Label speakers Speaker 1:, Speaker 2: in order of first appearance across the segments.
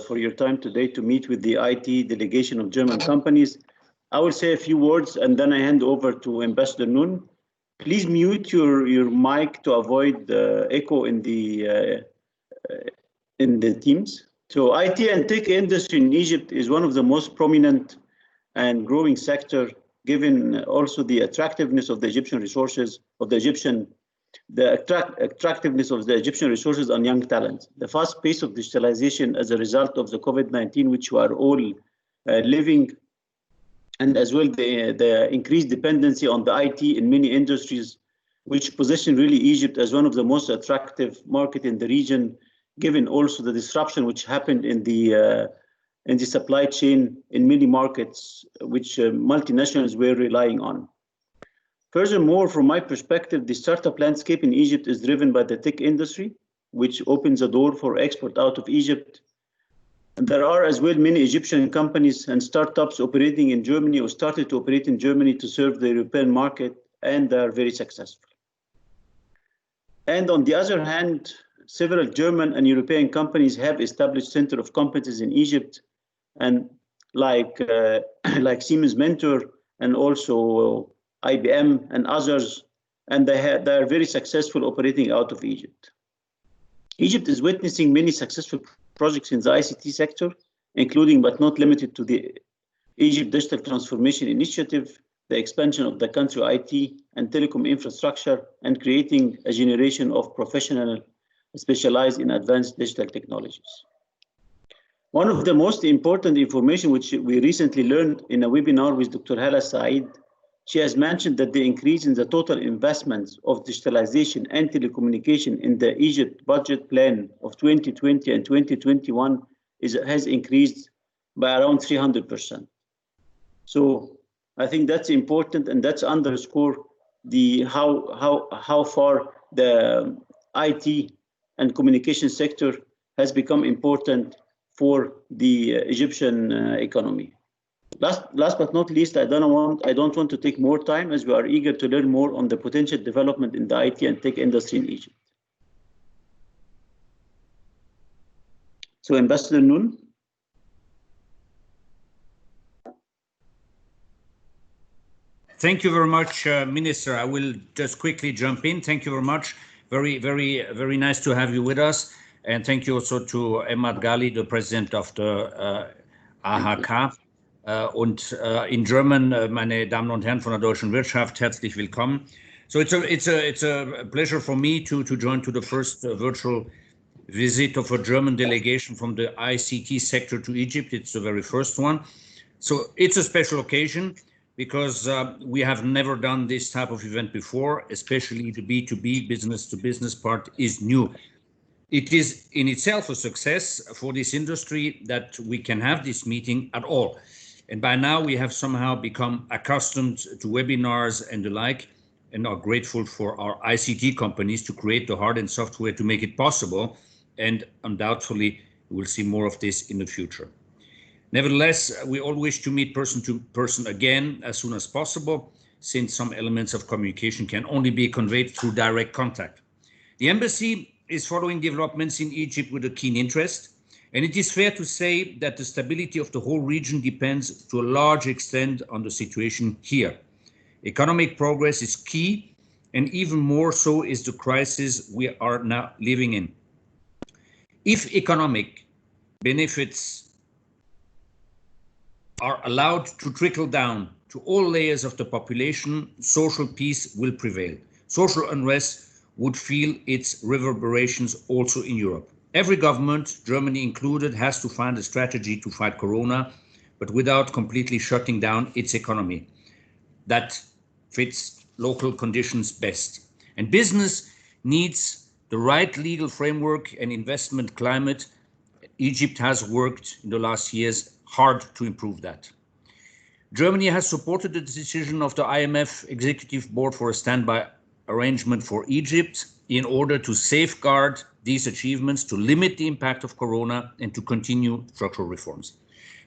Speaker 1: for your time today to meet with the IT delegation of German companies. I will say a few words and then I hand over to Ambassador Noon. Please mute your mic to avoid the echo in the Teams. So IT and tech industry in Egypt is one of the most prominent and growing sector, given also the attractiveness of the Egyptian resources, attractiveness of the Egyptian resources on young talent. The fast pace of digitalization as a result of the COVID-19, which we are all living, and as well the increased dependency on the IT in many industries, which position really Egypt as one of the most attractive market in the region, given also the disruption which happened in the supply chain in many markets, which multinationals were relying on. Furthermore, from my perspective, the startup landscape in Egypt is driven by the tech industry, which opens a door for export out of Egypt. And there are as well many Egyptian companies and startups operating in Germany or started to operate in Germany to serve the European market, and they are very successful. And on the other hand, several German and European companies have established center of competence in Egypt, and like Siemens Mentor and also IBM and others, and they are very successful operating out of Egypt. Egypt is witnessing many successful projects in the ICT sector, including but not limited to the Egypt Digital Transformation Initiative, the expansion of the country IT and telecom infrastructure, and creating a generation of professionals specialized in advanced digital technologies. One of the most important information which we recently learned in a webinar with Dr. Hala Saeed, she has mentioned that the increase in the total investments of digitalization and telecommunication in the Egypt budget plan of 2020 and 2021 has increased by around 300%. So I think that's important, and that's underscore the how far the IT and communication sector has become important for the Egyptian economy. Last but not least, I don't want to take more time, as we are eager to learn more on the potential development in the IT and tech industry in Egypt. So, Ambassador Noon.
Speaker 2: Thank you very much, Minister. I will just quickly jump in. Thank you very much. Very nice to have you with us. And thank you also to Ahmed Gali, the president of the AHK. Und in German, meine Damen und Herren von der deutschen Wirtschaft, herzlich willkommen. So it's a pleasure for me to join to the first virtual visit of a German delegation from the ICT sector to Egypt. It's the very first one. So it's a special occasion because we have never done this type of event before, especially the B2B, business to business part is new. It is in itself a success for this industry that we can have this meeting at all. And by now we have somehow become accustomed to webinars and the like, and are grateful for our ICT companies to create the hard and software to make it possible. And undoubtedly, we'll see more of this in the future. Nevertheless, we all wish to meet person to person again as soon as possible, since some elements of communication can only be conveyed through direct contact. The embassy is following developments in Egypt with a keen interest. And it is fair to say that the stability of the whole region depends to a large extent on the situation here. Economic progress is key, and even more so is the crisis we are now living in. If economic benefits are allowed to trickle down to all layers of the population, social peace will prevail. Social unrest would feel its reverberations also in Europe. Every government, Germany included, has to find a strategy to fight Corona, but without completely shutting down its economy. That fits local conditions best. And business needs the right legal framework and investment climate. Egypt has worked in the last years hard to improve that. Germany has supported the decision of the IMF Executive Board for a standby arrangement for Egypt in order to safeguard these achievements, to limit the impact of Corona, and to continue structural reforms.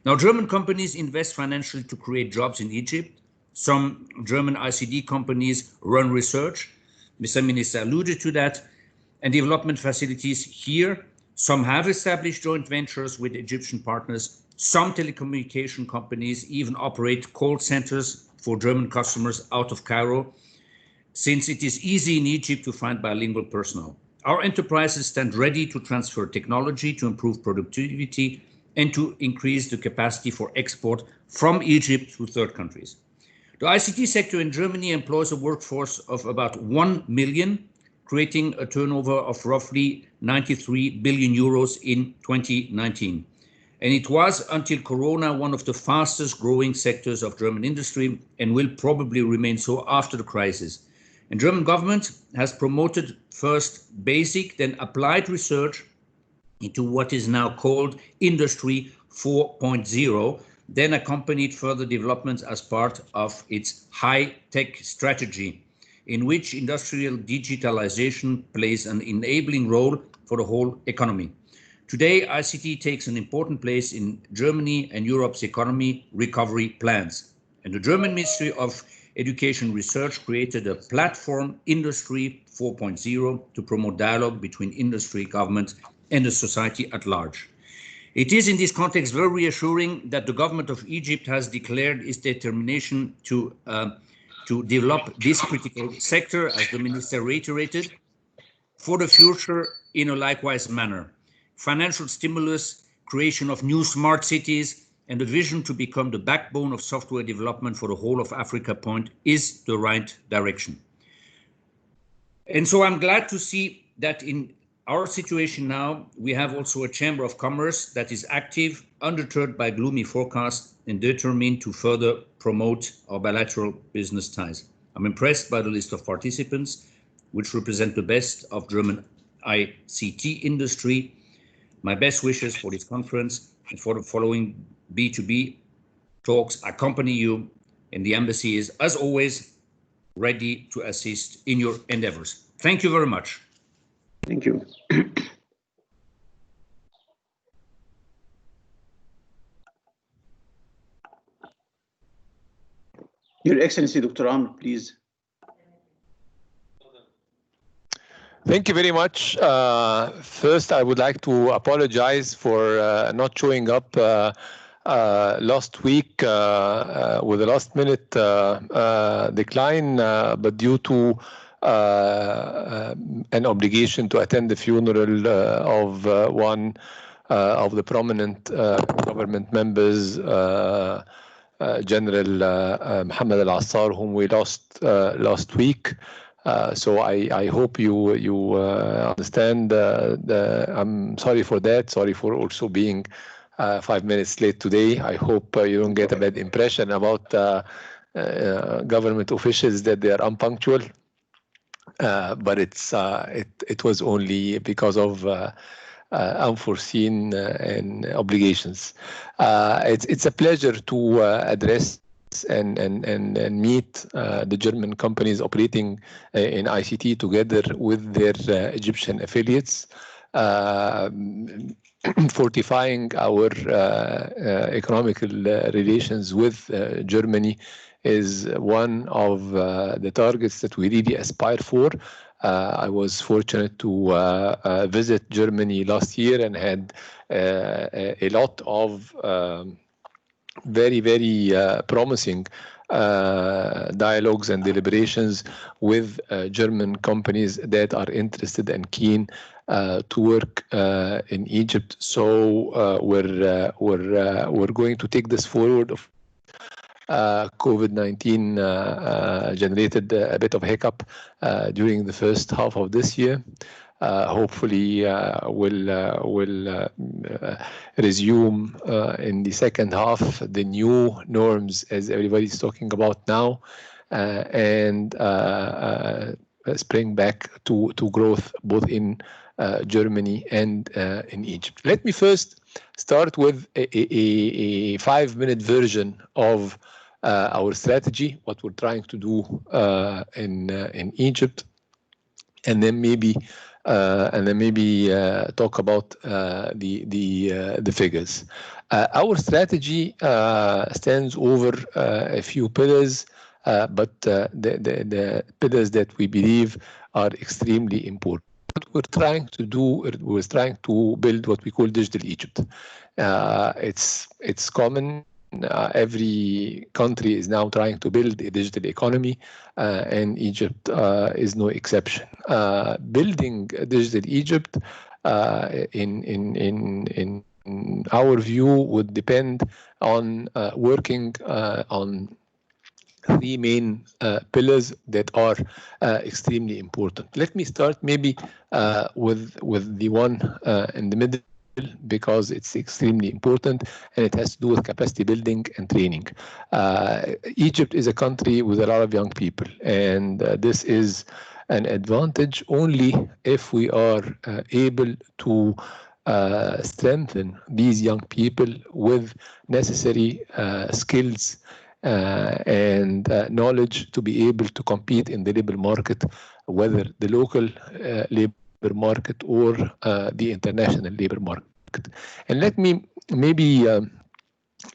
Speaker 2: Now, German companies invest financially to create jobs in Egypt. Some German ICT companies run research. Mr. Minister alluded to that. And development facilities here Some have established joint ventures with Egyptian partners. Some telecommunication companies even operate call centers for German customers out of Cairo, since it is easy in Egypt to find bilingual personnel. Our enterprises stand ready to transfer technology to improve productivity and to increase the capacity for export from Egypt to third countries. The ICT sector in Germany employs a workforce of about 1 million, creating a turnover of roughly 93 billion euros in 2019. And it was, until Corona, one of the fastest growing sectors of German industry and will probably remain so after the crisis. And German government has promoted first basic, then applied research into what is now called Industry 4.0, then accompanied further developments as part of its high-tech strategy, in which industrial digitalization plays an enabling role for the whole economy. Today, ICT takes an important place in Germany and Europe's economy recovery plans. And the German Ministry of Education Research created a platform, Industry 4.0, to promote dialogue between industry, government, and the society at large. It is in this context very reassuring that the government of Egypt has declared its determination to develop this critical sector, as the minister reiterated, for the future in a likewise manner. Financial stimulus, creation of new smart cities, and the vision to become the backbone of software development for the whole of Africa point is the right direction. And so I'm glad to see that in our situation now, we have also a Chamber of Commerce that is active, undeterred by gloomy forecasts, and determined to further promote our bilateral business ties. I'm impressed by the list of participants, which represent the best of German ICT industry. My best wishes for this conference and for the following B2B talks accompany you, and the embassy is, as always, ready to assist in your endeavors. Thank you very much.
Speaker 1: Thank you. Your Excellency, Dr. Amr, please.
Speaker 3: Thank you very much. First, I would like to apologize for not showing up last week with a last-minute decline, but due to an obligation to attend the funeral of one of the prominent government members, General Mohammed Al, whom we lost last week. So I hope you understand. I'm sorry for that. Sorry for also being 5 minutes late today. I hope you don't get a bad impression about government officials that they are unpunctual. But it was only because of unforeseen and obligations. It's a pleasure to address and meet the German companies operating in ICT together with their Egyptian affiliates, fortifying our economical relations with Germany is one of the targets that we really aspire for. I was fortunate to visit Germany last year and had a lot of very, very promising dialogues and deliberations with German companies that are interested and keen to work in Egypt. So we're going to take this forward. COVID-19 generated a bit of hiccup during the first half of this year. Hopefully will resume in the second half the new norms as everybody's talking about now, and spring back to growth both in Germany and in Egypt. Let me first start with a 5-minute version of our strategy, what we're trying to do in Egypt, and then maybe talk about the figures. Our strategy stands over a few pillars, but the pillars that we believe are extremely important. we're trying to do, we're trying to build what we call Digital Egypt. It's common. Every country is now trying to build a digital economy, and Egypt is no exception. Building Digital Egypt, in our view, would depend on working on three main pillars that are extremely important. Let me start maybe with the one in the middle, because it's extremely important and it has to do with capacity building and training. Egypt is a country with a lot of young people, and this is an advantage only if we are able to strengthen these young people with necessary skills and knowledge to be able to compete in the labor market, whether the local labor market or the international labor market. And let me maybe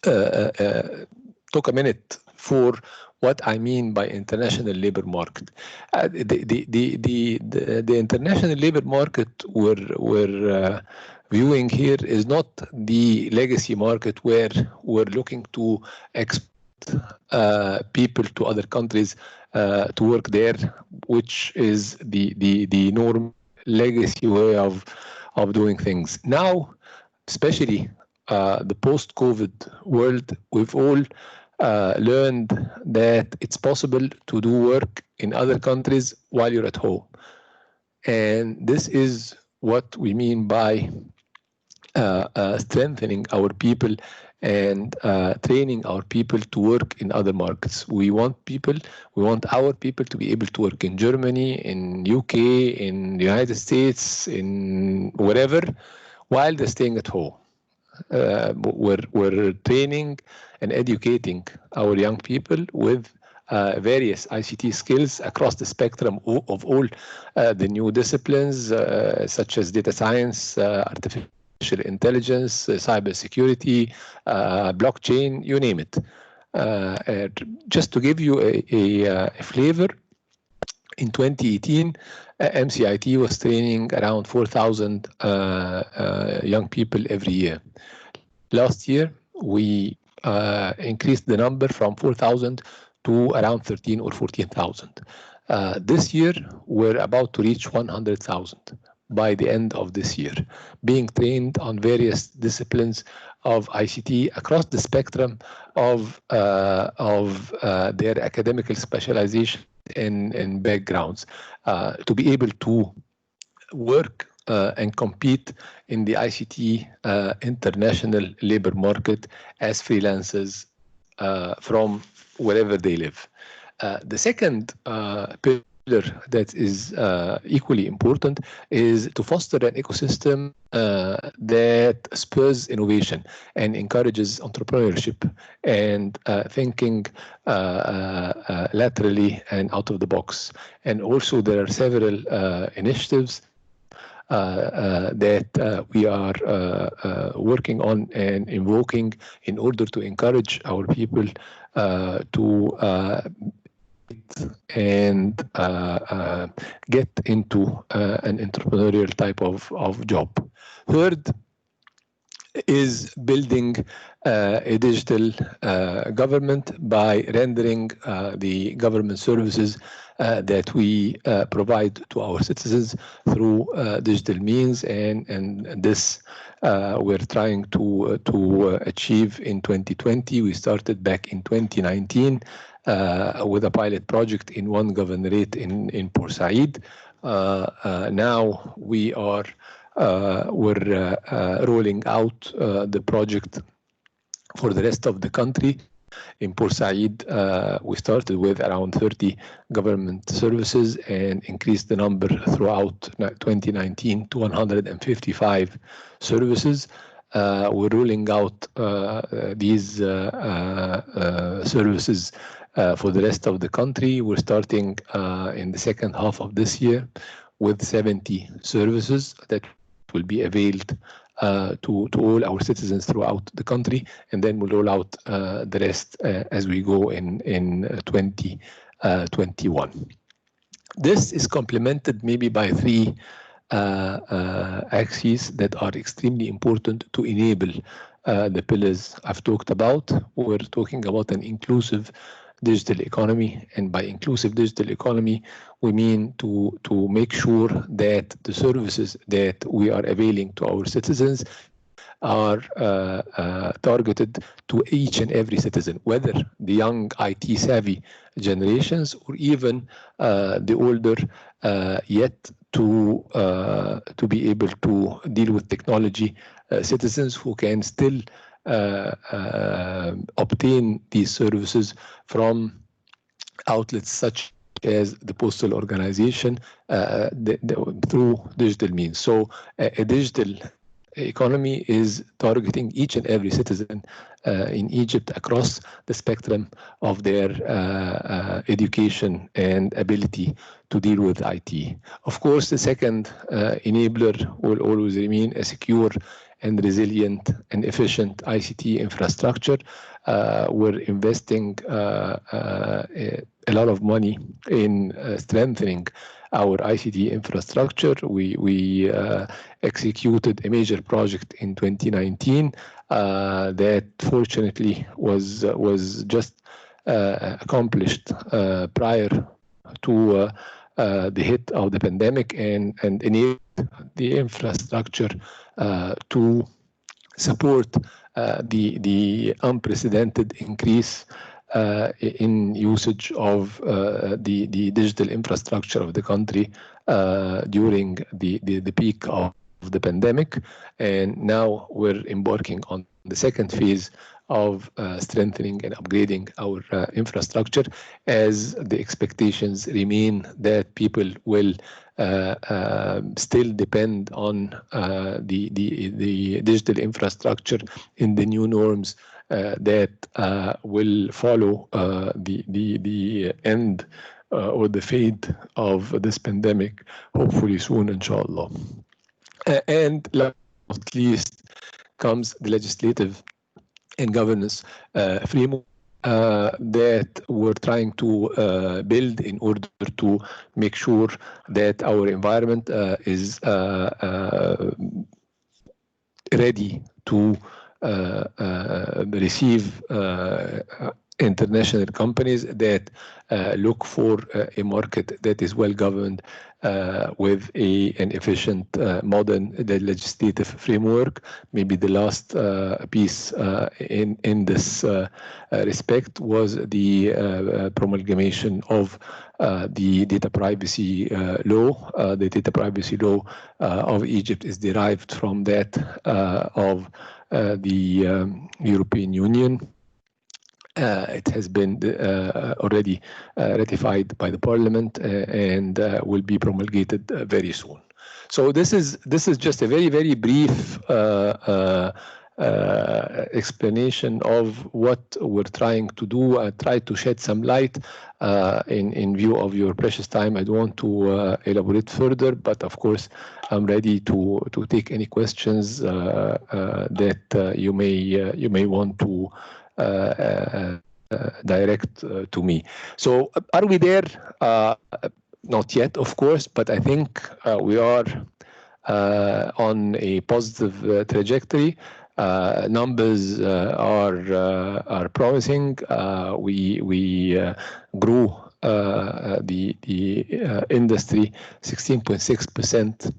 Speaker 3: talk a minute for what I mean by international labor market. The international labor market we're viewing here is not the legacy market where we're looking to export people to other countries to work there, which is the norm legacy way of doing things. Now, especially the post-COVID world, we've all learned that it's possible to do work in other countries while you're at home. And this is what we mean by strengthening our people and training our people to work in other markets. We want our people to be able to work in Germany, in UK, in the United States, in wherever, while they're staying at home. We're training and educating our young people with various ICT skills across the spectrum of all the new disciplines, such as data science, artificial intelligence, cybersecurity, blockchain, you name it. Just to give you a flavor, in 2018, MCIT was training around 4,000 young people every year. Last year, we increased the number from 4,000 to around 13 or 14,000. This year, we're about to reach 100,000 by the end of this year, being trained on various disciplines of ICT across the spectrum of their academic specialization and backgrounds, to be able to work and compete in the ICT international labor market as freelancers from wherever they live. The second pillar that is equally important is to foster an ecosystem that spurs innovation and encourages entrepreneurship and thinking laterally and out of the box. And also there are several initiatives that we are working on and invoking in order to encourage our people to and get into an entrepreneurial type of job. Third is building a digital government by rendering the government services that we provide to our citizens through digital means, and this we're trying to achieve in 2020. We started back in 2019 with a pilot project in one governorate in Port Said. Now we are we're rolling out the project for the rest of the country. In Port Said, we started with around 30 government services and increased the number throughout 2019 to 155 services. We're rolling out these services for the rest of the country. We're starting in the second half of this year with 70 services that will be availed to all our citizens throughout the country, and then we'll roll out the rest as we go in 2021. This is complemented maybe by three axes that are extremely important to enable the pillars I've talked about. We're talking about an inclusive digital economy, and by inclusive digital economy, we mean to make sure that the services that we are availing to our citizens are targeted to each and every citizen, whether the young IT savvy generations or even the older, yet to be able to deal with technology citizens who can still obtain these services from outlets such as the postal organization through digital means. So a digital economy is targeting each and every citizen in Egypt across the spectrum of their education and ability to deal with IT. Of course, the second enabler will always remain a secure and resilient and efficient ICT infrastructure. We're investing a lot of money in strengthening our ICT infrastructure. We executed a major project in 2019 that fortunately was just accomplished prior to the hit of the pandemic, and enabled the infrastructure to support the unprecedented increase in usage of the digital infrastructure of the country during the peak of the pandemic. And now we're embarking on the second phase of strengthening and upgrading our infrastructure, as the expectations remain that people will still depend on the digital infrastructure in the new norms that will follow the end or the fate of this pandemic, hopefully soon, inshallah. And last but not least comes the legislative and governance framework that we're trying to build in order to make sure that our environment is ready to receive international companies that look for a market that is well governed with an efficient modern legislative framework. Maybe the last piece in this respect was the promulgation of the data privacy law. The data privacy law of Egypt is derived from that of the European Union. It has been already ratified by the parliament and will be promulgated very soon. So this is just a very brief explanation of what we're trying to do. I tried to shed some light in view of your precious time. I don't want to elaborate further, but of course I'm ready to take any questions that you may want to direct to me. So are we there? Not yet, of course, but I think we are on a positive trajectory. Numbers are promising. We grew the industry 16.6%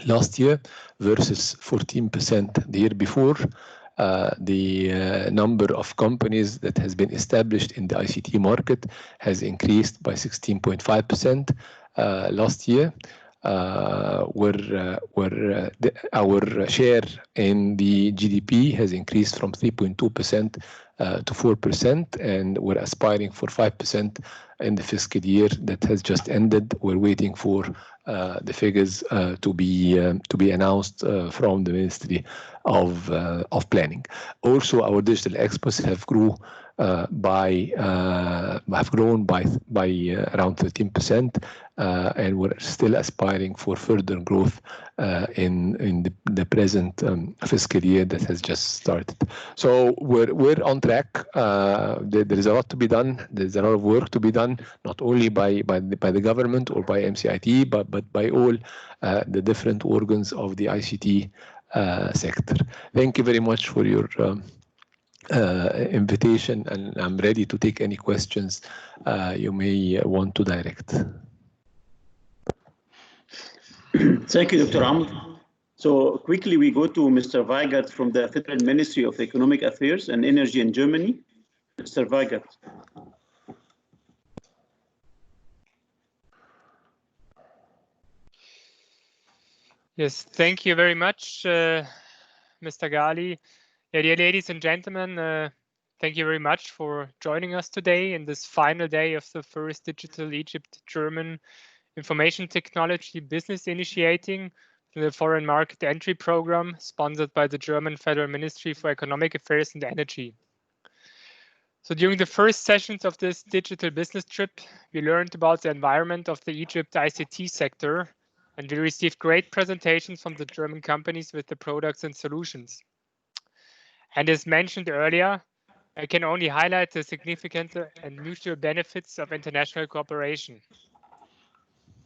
Speaker 3: last year versus 14% the year before. The number of companies that has been established in the ICT market has increased by 16.5% last year. Our share in the GDP has increased from 3.2% to 4%, and we're aspiring for 5% in the fiscal year that has just ended. We're waiting for the figures to be announced from the Ministry of Planning. Also, our digital exports have grew have grown by around 13%, and we're still aspiring for further growth in the present fiscal year that has just started. So we're on track. There is a lot to be done. There's a lot of work to be done, not only by the government or by MCIT, but by all the different organs of the ICT sector. Thank you very much for your invitation, and I'm ready to take any questions you may want to direct.
Speaker 1: Thank you, Dr. Amr. So quickly we go to Mr. Weigert from the Federal Ministry of Economic Affairs and Energy in Germany. Mr. Weigert.
Speaker 4: Yes, thank you very much, Mr. Ghali. Dear ladies and gentlemen, thank you very much for joining us today in this final day of the first Digital Egypt German Information Technology Business Initiating, the Foreign Market Entry Program, sponsored by the German Federal Ministry for Economic Affairs and Energy. So during the first sessions of this digital business trip, we learned about the environment of the Egypt ICT sector, and we received great presentations from the German companies with the products and solutions. And as mentioned earlier, I can only highlight the significant and mutual benefits of international cooperation.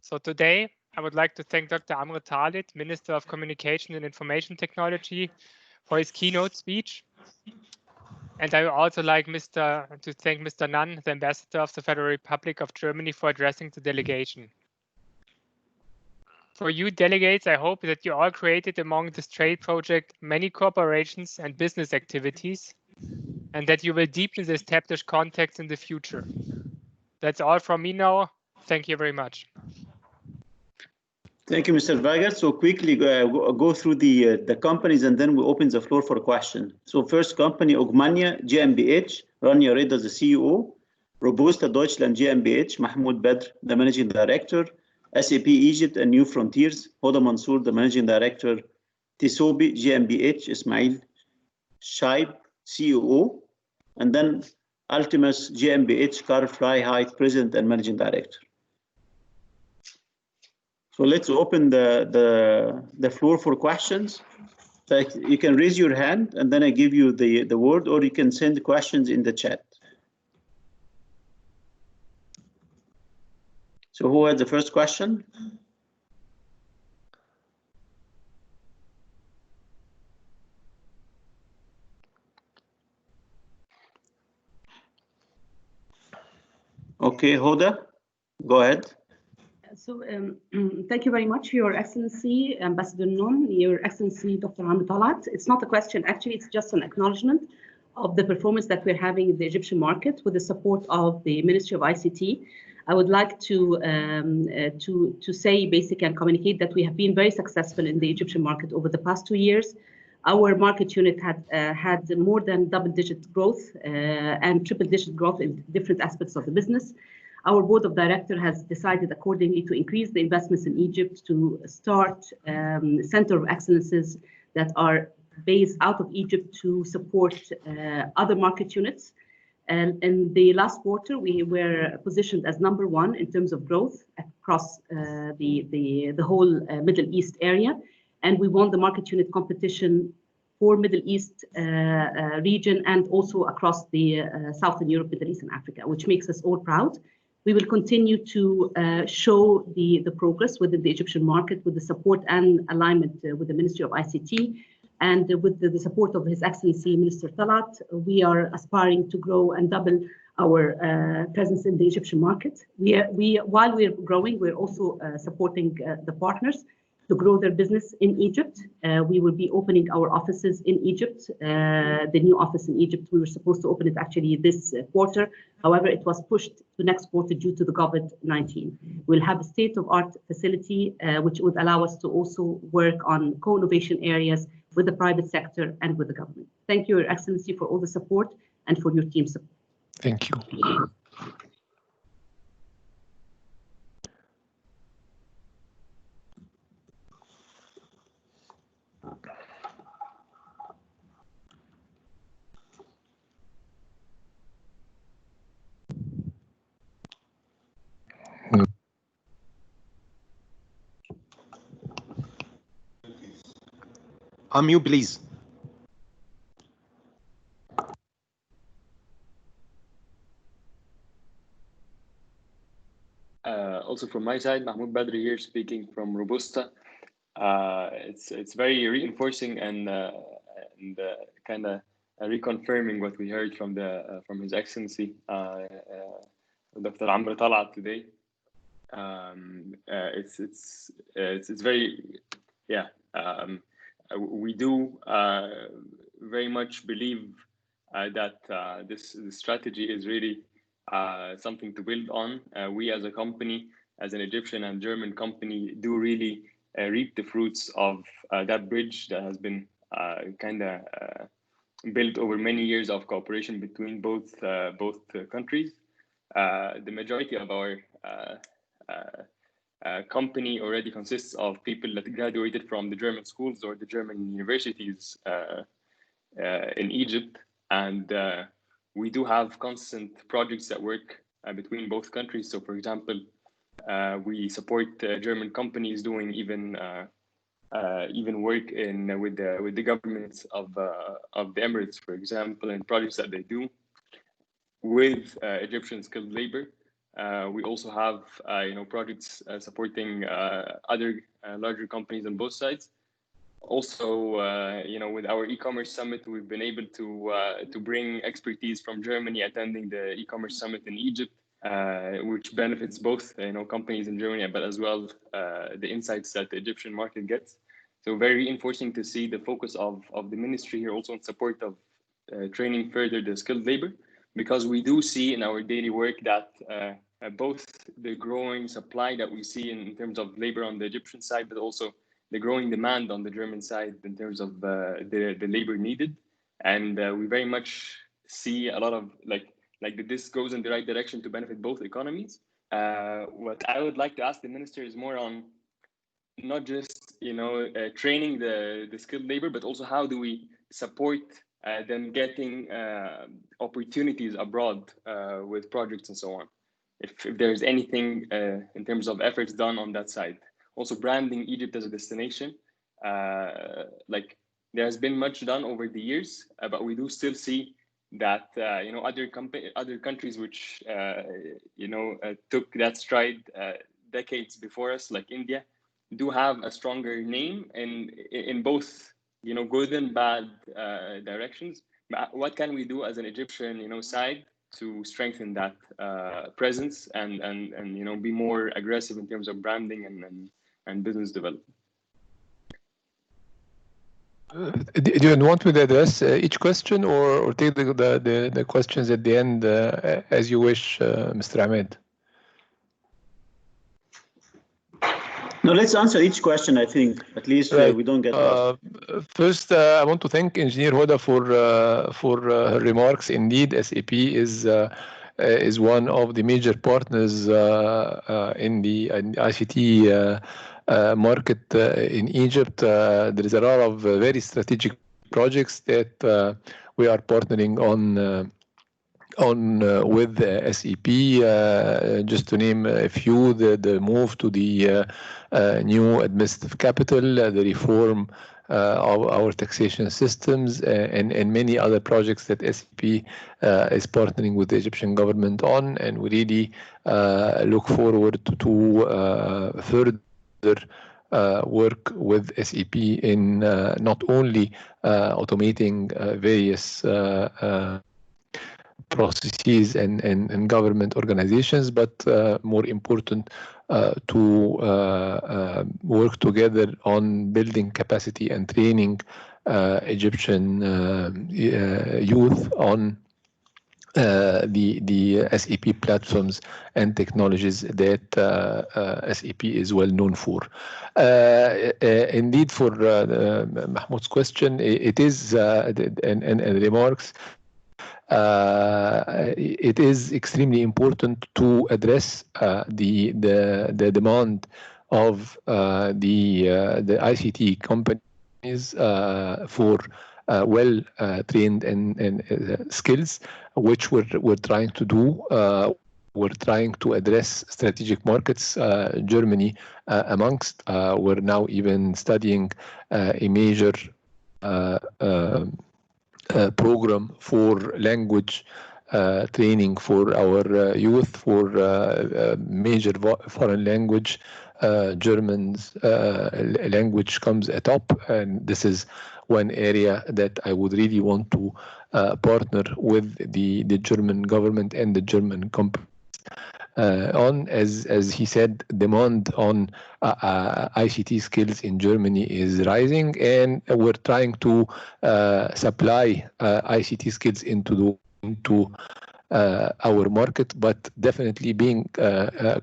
Speaker 4: So today, I would like to thank Dr. Amr Talaat, Minister of Communication and Information Technology, for his keynote speech. And I would also like to thank Mr. Nunn, the Ambassador of the Federal Republic of Germany, for addressing the delegation. For you delegates, I hope that you all created among this trade project many cooperations and business activities, and that you will deepen the established contacts in the future. That's all from me now. Thank you very much.
Speaker 1: Thank you, Mr. Weigert. So quickly go through the companies, and then we open the floor for a question. So first company, Ogmania GmbH, Rania Reda, the CEO, Robusta Deutschland GmbH, Mahmoud Badr, the Managing Director, SAP Egypt and New Frontiers, Hoda Mansour, the Managing Director, Tisobi GmbH, Ismail Shaib, CEO, and then Ultimus GmbH, Karl Freiheit, President and Managing Director. So let's open the floor for questions. So you can raise your hand and then I give you the word, or you can send questions in the chat. So who had the first question? Okay, Hoda, go ahead.
Speaker 5: So thank you very much, Your Excellency, Ambassador Nunn, Your Excellency, Dr. Amr Talaat. It's not a question, actually, it's just an acknowledgement of the performance that we're having in the Egyptian market with the support of the Ministry of ICT. I would like to say, basically, and communicate that we have been very successful in the Egyptian market over the past 2 years. Our market unit had more than double-digit growth and triple-digit growth in different aspects of the business. Our board of directors has decided accordingly to increase the investments in Egypt, to start center of excellences that are based out of Egypt to support other market units. And in the last quarter, we were positioned as #1 in terms of growth across the whole Middle East area. And we won the market unit competition for Middle East region and also across the Southern Europe, Middle East and Africa, which makes us all proud. We will continue to show the progress within the Egyptian market with the support and alignment with the Ministry of ICT. And with the support of His Excellency Minister Talaat, we are aspiring to grow and double our presence in the Egyptian market. While we're growing, we're also supporting the partners to grow their business in Egypt. We will be opening our offices in Egypt. The new office in Egypt, we were supposed to open it actually this quarter. However, it was pushed to next quarter due to the COVID-19. We'll have a state-of-art facility, which would allow us to also work on co-innovation areas with the private sector and with the government. Thank you, Your Excellency, for all the support and for your team's support.
Speaker 3: Thank you.
Speaker 6: unmute, please.
Speaker 7: Also from my side, Mahmoud Badri here, speaking from Robusta. It's very reinforcing and kind of reconfirming what we heard from His Excellency Dr. Amr Talaat today. It's very, yeah. We do very much believe that this strategy is really something to build on. We as a company, as an Egyptian and German company, do really reap the fruits of that bridge that has been kind of built over many years of cooperation between both countries. The majority of our company already consists of people that graduated from the German schools or the German universities in Egypt, and we do have constant projects that work between both countries. So, for example, we support German companies doing even work with the governments of the Emirates, for example, and projects that they do with Egyptian skilled labor. We also have projects supporting other larger companies on both sides. Also, with our e-commerce summit, we've been able to bring expertise from Germany attending the e-commerce summit in Egypt, which benefits both companies in Germany, but as well the insights that the Egyptian market gets. So very reinforcing to see the focus of the ministry here also in support of training further the skilled labor, because we do see in our daily work that both the growing supply that we see in terms of labor on the Egyptian side, but also the growing demand on the German side in terms of the labor needed. And we very much see a lot of like that this goes in the right direction to benefit both economies. What I would like to ask the minister is more on not just training the skilled labor, but also how do we support them getting opportunities abroad with projects and so on. If there's anything in terms of efforts done on that side. Also branding Egypt as a destination. Like there has been much done over the years, but we do still see that other countries which took that stride decades before us, like India, do have a stronger name in both good and bad directions. But what can we do as an Egyptian side to strengthen that presence and be more aggressive in terms of branding and business development?
Speaker 3: Do you want me to address each question or take the questions at the end as you wish, Mr. Ahmed?
Speaker 1: No, let's answer each question. I think at least we don't get lost.
Speaker 3: First, I want to thank Engineer Hoda for her remarks. Indeed, SAP is one of the major partners in the ICT market in Egypt. There is a lot of very strategic projects that we are partnering on with SAP. Just to name a few, the move to the new administrative capital, the reform of our taxation systems, and many other projects that SAP is partnering with the Egyptian government on, and we really look forward to further work with SAP in not only automating various processes and government organizations, but more important, to work together on building capacity and training Egyptian youth on the SAP platforms and technologies that SAP is well known for. Indeed, for Mahmoud's question, it is and remarks. It is extremely important to address the demand of the ICT companies for well trained and skills, which we're trying to do. We're trying to address strategic markets, Germany amongst. We're now even studying a major program for language training for our youth for major foreign language. German's language comes atop, and this is one area that I would really want to partner with the German government and the German companies on. As he said, demand on ICT skills in Germany is rising, and we're trying to supply ICT skills into our market, but definitely being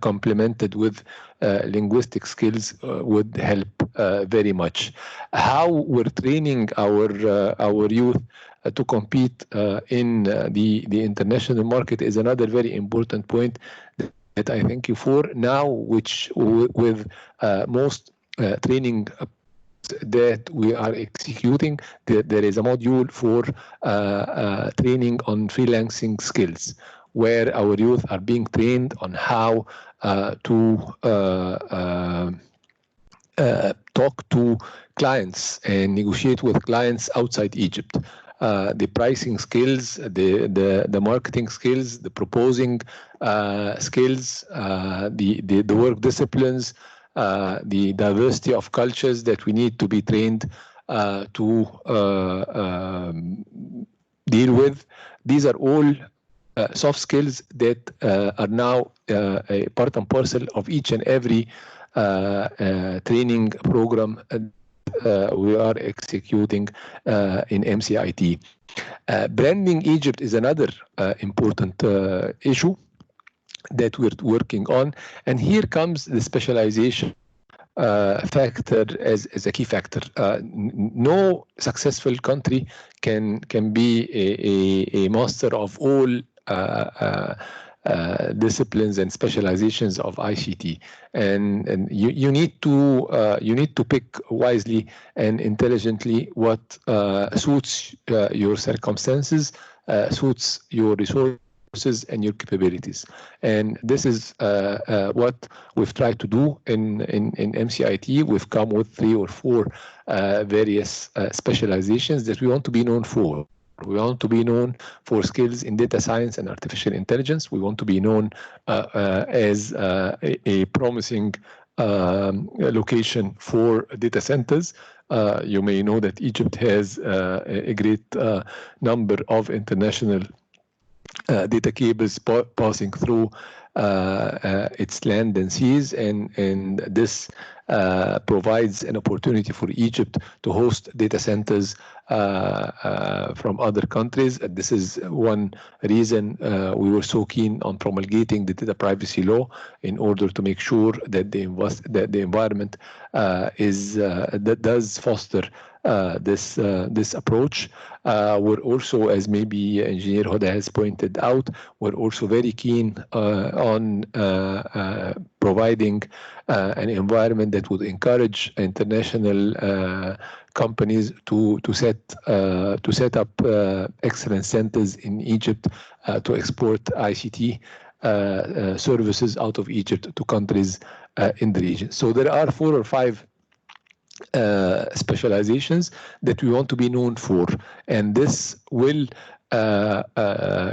Speaker 3: complemented with linguistic skills would help very much. How we're training our youth to compete in the international market is another very important point that I thank you for. Now, which with most training that we are executing, there is a module for training on freelancing skills, where our youth are being trained on how to talk to clients and negotiate with clients outside Egypt. The pricing skills, the marketing skills, the proposing skills, the work disciplines, the diversity of cultures that we need to be trained to deal with. These are all soft skills that are now a part and parcel of each and every training program we are executing in MCIT. Branding Egypt is another important issue that we're working on, and here comes the specialization factor as a key factor. No successful country can be a master of all disciplines and specializations of ICT, and you need to pick wisely and intelligently what suits your circumstances, suits your resources and your capabilities. And this is what we've tried to do in MCIT. We've come with 3 or 4 various specializations that we want to be known for. We want to be known for skills in data science and artificial intelligence. We want to be known as a promising location for data centers. You may know that Egypt has a great number of international data cables passing through its land and seas, and this provides an opportunity for Egypt to host data centers from other countries. This is one reason we were so keen on promulgating the data privacy law, in order to make sure that the environment that does foster this approach. We're also, as maybe Engineer Hoda has pointed out, we're also very keen on providing an environment that would encourage international companies to set up excellence centers in Egypt to export ICT services out of Egypt to countries in the region. So there are 4 or 5 specializations that we want to be known for, and this will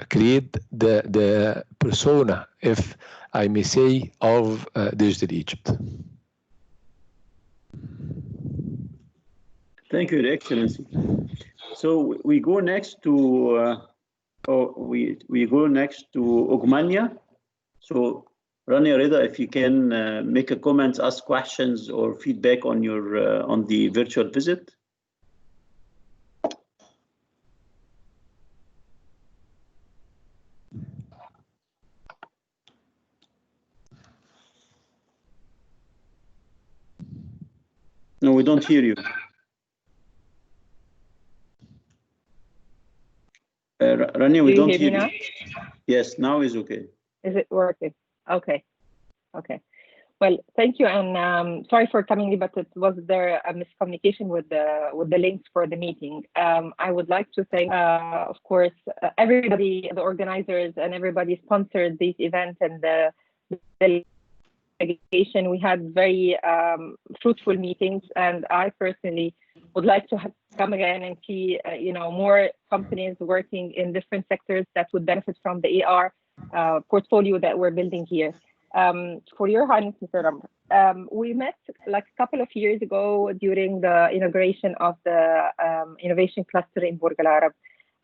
Speaker 3: create the persona, if I may say, of Digital Egypt.
Speaker 1: Thank you, Your Excellency. So we go next to we go next to Ogmania. So Rania Reda, if you can make a comment, ask questions or feedback on your on the virtual visit. No, we don't hear you. Rania, we don't hear you. Yes, now is okay.
Speaker 6: Is it working? Okay. Okay. Well, thank you, and sorry for coming, but it was there a miscommunication with the links for the meeting. I would like to thank, of course, everybody, the organizers, and everybody sponsored these events, and the delegation, we had very fruitful meetings, and I personally would like to come again and see more companies working in different sectors that would benefit from the AR portfolio that we're building here. For your Highness, Mr. Amr, we met like a couple of years ago during the inauguration of the innovation cluster in Burj Al Arab,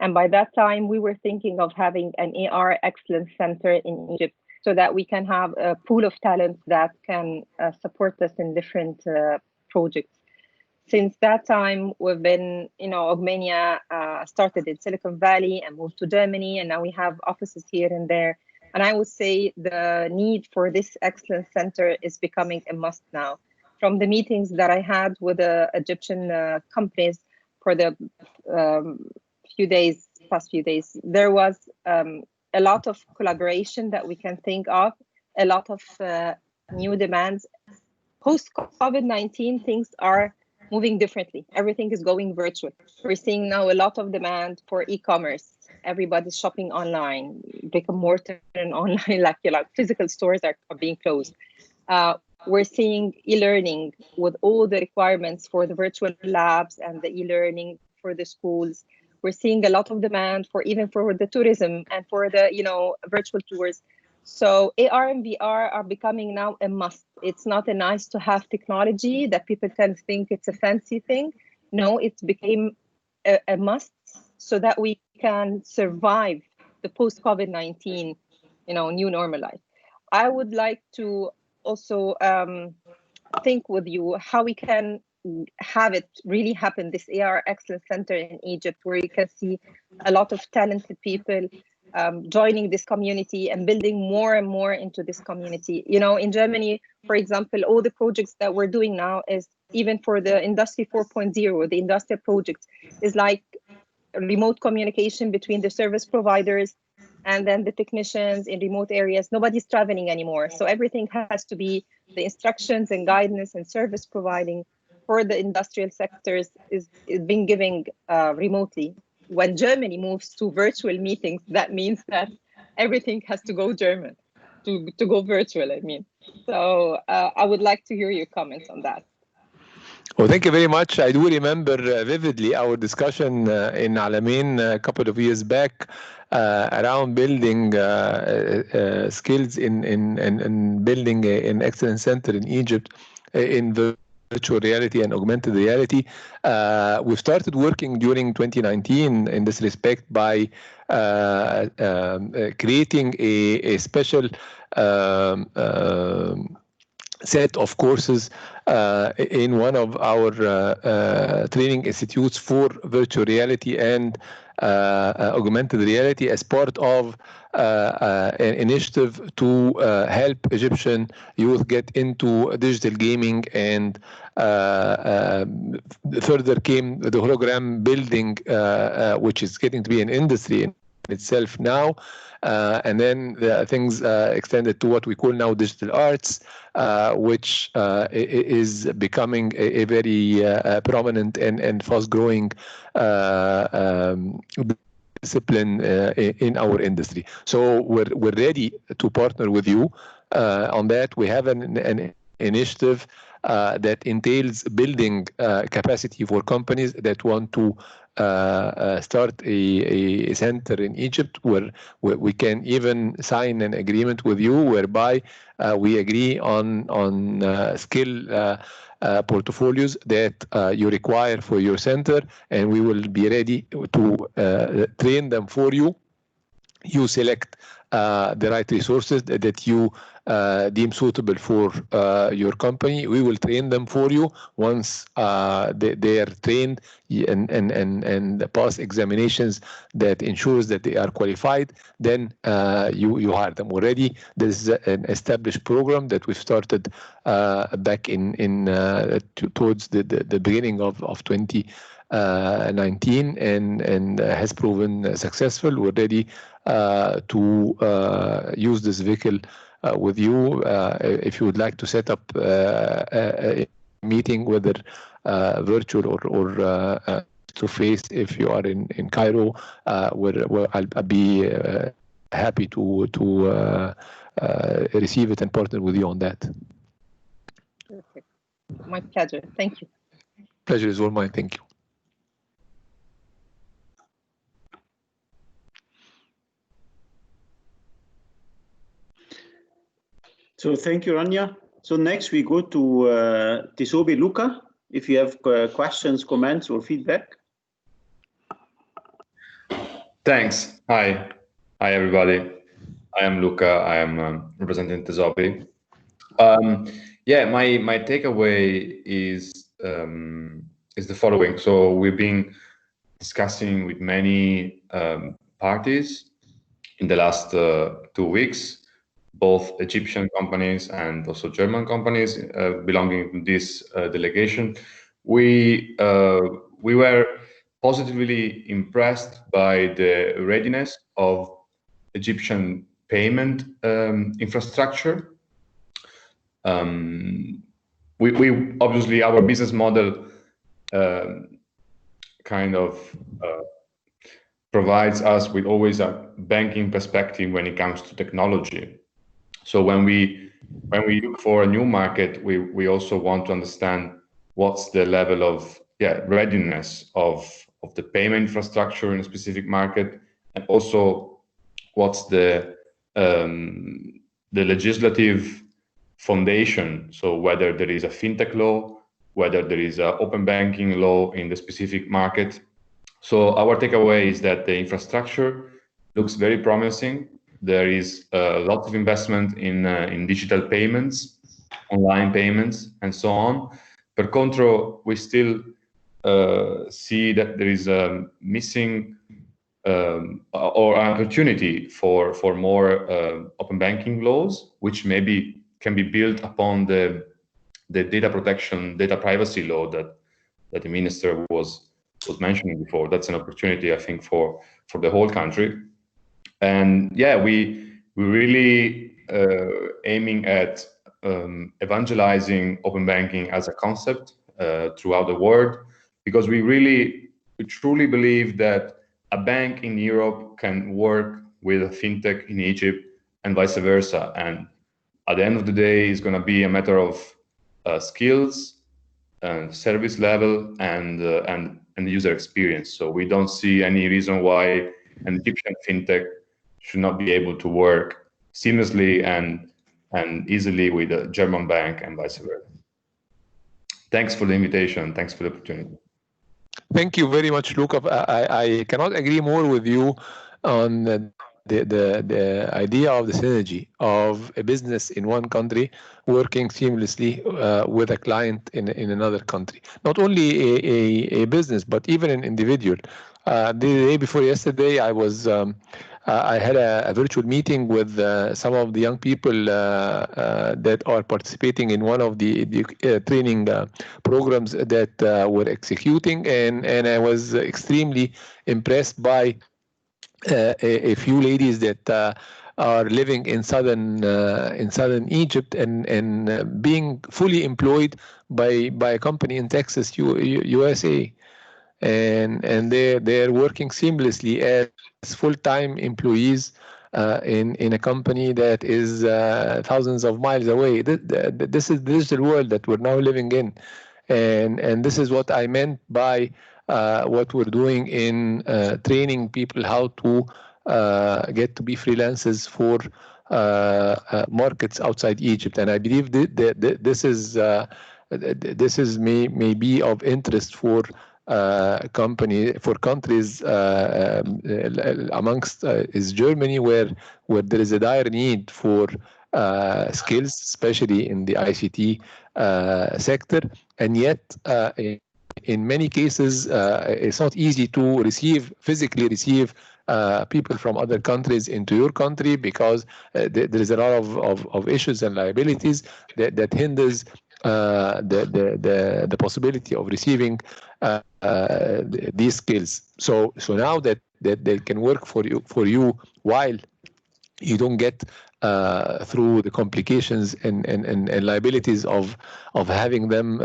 Speaker 6: and by that time we were thinking of having an AR excellence center in Egypt, so that we can have a pool of talents that can support us in different projects. Since that time, we've been, MENA started in Silicon Valley and moved to Germany, and now we have offices here and there. And I would say the need for this excellence center is becoming a must now. From the meetings that I had with the Egyptian companies for the past few days, there was a lot of collaboration that we can think of, a lot of new demands. Post-COVID-19, things are moving differently. Everything is going virtual. We're seeing now a lot of demand for e-commerce. Everybody's shopping online, brick and mortar and online, like physical stores are being closed. We're seeing e-learning with all the requirements for the virtual labs and the e-learning for the schools. We're seeing a lot of demand even for the tourism and for the virtual tours. So AR and VR are becoming now a must. It's not a nice to have technology that people can think it's a fancy thing. No, it became a must so that we can survive the post-COVID-19, new normal life. I would like to also think with you how we can have it really happen, this AR Excellence Center in Egypt, where you can see a lot of talented people joining this community and building more and more into this community. In Germany, for example, all the projects that we're doing now is even for the Industry 4.0, the industrial project is like remote communication between the service providers and then the technicians in remote areas. Nobody's traveling anymore. So everything has to be the instructions and guidance and service providing for the industrial sectors is being given remotely. When Germany moves to virtual meetings, that means that everything has to go German, to go virtual, I mean. So I would like to hear your comments on that.
Speaker 3: Well, thank you very much. I do remember vividly our discussion in Alamein a couple of years back around building skills in building an excellence center in Egypt in virtual reality and augmented reality. We've started working during 2019 in this respect by creating a special set of courses in one of our training institutes for virtual reality and augmented reality as part of an initiative to help Egyptian youth get into digital gaming, and further came the hologram building, which is getting to be an industry in itself now. And then things extended to what we call now digital arts, which is becoming a very prominent and fast-growing discipline in our industry. So we're ready to partner with you on that. We have an initiative that entails building capacity for companies that want to start a center in Egypt, where we can even sign an agreement with you whereby we agree on skill portfolios that you require for your center, and we will be ready to train them for you. You select the right resources that you deem suitable for your company. We will train them for you. Once they are trained and pass examinations that ensures that they are qualified, then you hire them. Already this is an established program that we've started back in towards the beginning of 2019 and has proven successful. We're ready to use this vehicle with you. If you would like to set up a meeting, whether virtual or to face, if you are in Cairo, where I'll be happy to receive it and partner with you on that.
Speaker 6: Perfect. My pleasure. Thank you.
Speaker 3: Pleasure is all mine. Thank you.
Speaker 1: So thank you, Rania. So next we go to Tisobi Luca. If you have questions, comments, or feedback.
Speaker 8: Thanks. Hi everybody. I am Luca. I am representing Tisobi. Yeah, my takeaway is the following. So we've been discussing with many parties in the last 2 weeks, both Egyptian companies and also German companies belonging to this delegation. We were positively impressed by the readiness of Egyptian payment infrastructure. We obviously, our business model kind of provides us with always a banking perspective when it comes to technology. So when we look for a new market, we also want to understand what's the level of readiness of the payment infrastructure in a specific market, and also what's the legislative foundation. So whether there is a fintech law, whether there is an open banking law in the specific market. So our takeaway is that the infrastructure looks very promising. There is a lot of investment in digital payments, online payments, and so on. Per contro, we still see that there is a missing or an opportunity for more open banking laws, which maybe can be built upon the data protection, data privacy law that the minister was mentioning before. That's an opportunity, I think, for the whole country. And yeah, we really aiming at evangelizing open banking as a concept throughout the world, because we truly believe that a bank in Europe can work with a fintech in Egypt and vice versa. And at the end of the day, it's going to be a matter of skills and service level and user experience. So we don't see any reason why an Egyptian fintech should not be able to work seamlessly and easily with a German bank and vice versa. Thanks for the invitation. Thanks for the opportunity.
Speaker 3: Thank you very much, Luca. I cannot agree more with you on the idea of the synergy of a business in one country working seamlessly with a client in another country. Not only a business, but even an individual. The day before yesterday, I had a virtual meeting with some of the young people that are participating in one of the training programs that we're executing, and I was extremely impressed by a few ladies that are living in southern Egypt and being fully employed by a company in Texas, USA. And they're working seamlessly as full-time employees in a company that is thousands of miles away. This is the digital world that we're now living in, and this is what I meant by what we're doing in training people how to get to be freelancers for markets outside Egypt. And I believe that this is may be of interest for countries amongst is Germany, where there is a dire need for skills, especially in the ICT sector, and yet in many cases it's not easy to physically receive people from other countries into your country, because there is a lot of issues and liabilities that hinders the possibility of receiving these skills. So now that they can work for you while you don't get through the complications and liabilities of having them